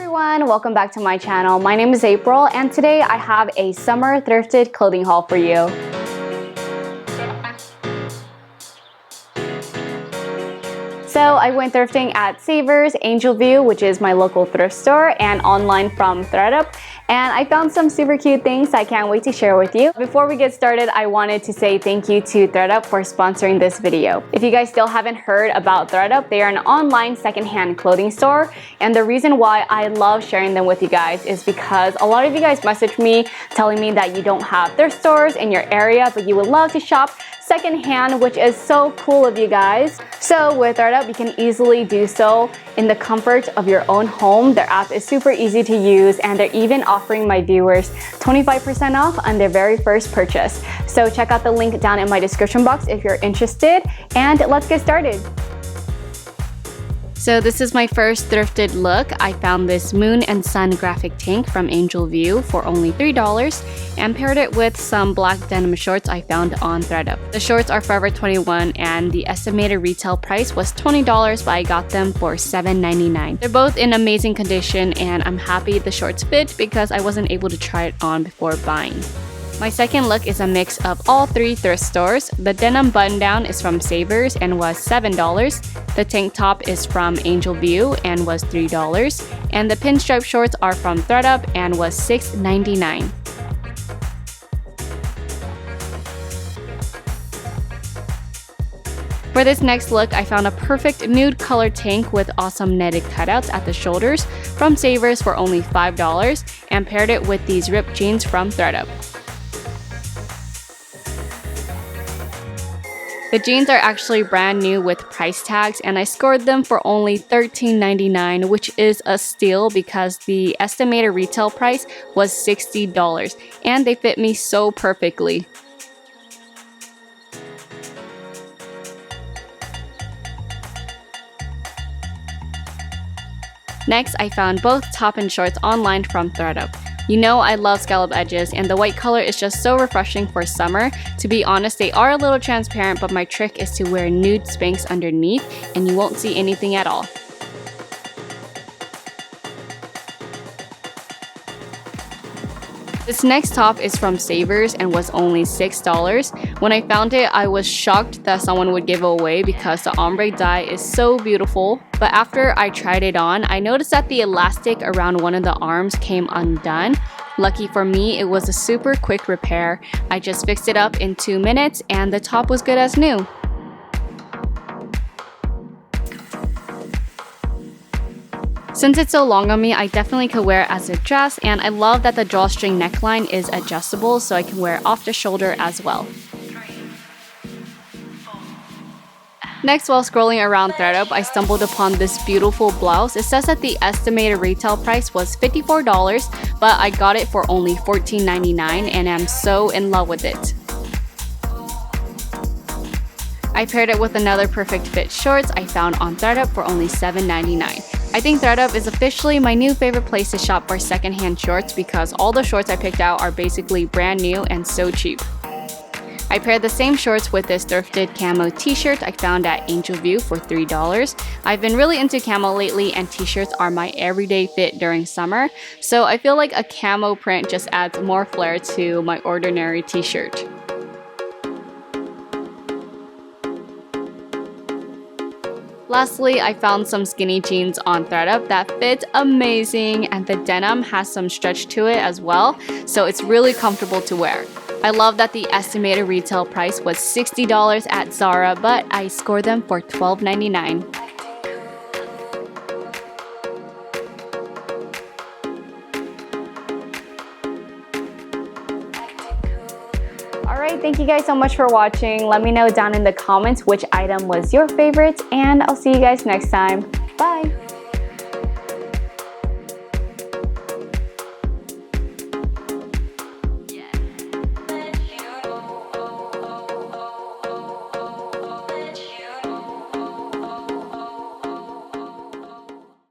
Everyone, welcome back to my channel. My name is April and today I have a summer thrifted clothing haul for you. So I went thrifting at Savers, Angel View, which is my local thrift store, and online from thredUP. And I found some super cute things I can't wait to share with you. Before we get started, I wanted to say thank you to thredUP for sponsoring this video. If you guys still haven't heard about thredUP, they are an online secondhand clothing store. And the reason why I love sharing them with you guys is because a lot of you guys message me telling me that you don't have thrift stores in your area, but you would love to shop secondhand, which is so cool of you guys. So with thredUP, you can easily do so in the comfort of your own home. Their app is super easy to use, and they're even offering my viewers 25% off on their very first purchase. So check out the link down in my description box if you're interested, and let's get started. So this is my first thrifted look. I found this moon and sun graphic tank from Angel View for only $3 and paired it with some black denim shorts I found on thredUP. The shorts are Forever 21 and the estimated retail price was $20, but I got them for $7.99. They're both in amazing condition and I'm happy the shorts fit because I wasn't able to try it on before buying. My second look is a mix of all three thrift stores. The denim button-down is from Savers and was $7. The tank top is from Angel View and was $3. And the pinstripe shorts are from thredUP and was $6.99. For this next look, I found a perfect nude color tank with awesome netted cutouts at the shoulders from Savers for only $5 and paired it with these ripped jeans from thredUP. The jeans are actually brand new with price tags and I scored them for only $13.99, which is a steal because the estimated retail price was $60 and they fit me so perfectly. Next, I found both top and shorts online from thredUP. You know I love scallop edges and the white color is just so refreshing for summer. To be honest, they are a little transparent, but my trick is to wear nude Spanx underneath and you won't see anything at all. This next top is from Savers and was only $6. When I found it, I was shocked that someone would give it away because the ombre dye is so beautiful. But after I tried it on, I noticed that the elastic around one of the arms came undone. Lucky for me, it was a super quick repair. I just fixed it up in 2 minutes and the top was good as new. Since it's so long on me, I definitely could wear it as a dress, and I love that the drawstring neckline is adjustable so I can wear it off the shoulder as well. Next, while scrolling around thredUP, I stumbled upon this beautiful blouse. It says that the estimated retail price was $54, but I got it for only $14.99 and I'm so in love with it. I paired it with another perfect fit shorts I found on thredUP for only $7.99. I think thredUP is officially my new favorite place to shop for secondhand shorts because all the shorts I picked out are basically brand new and so cheap. I paired the same shorts with this thrifted camo t-shirt I found at Angel View for $3. I've been really into camo lately and t-shirts are my everyday fit during summer, so I feel like a camo print just adds more flair to my ordinary t-shirt. Lastly, I found some skinny jeans on thredUP that fit amazing and the denim has some stretch to it as well, so it's really comfortable to wear. I love that the estimated retail price was $60 at Zara, but I scored them for $12.99. Alright, thank you guys so much for watching. Let me know down in the comments which item was your favorite, and I'll see you guys next time. Bye!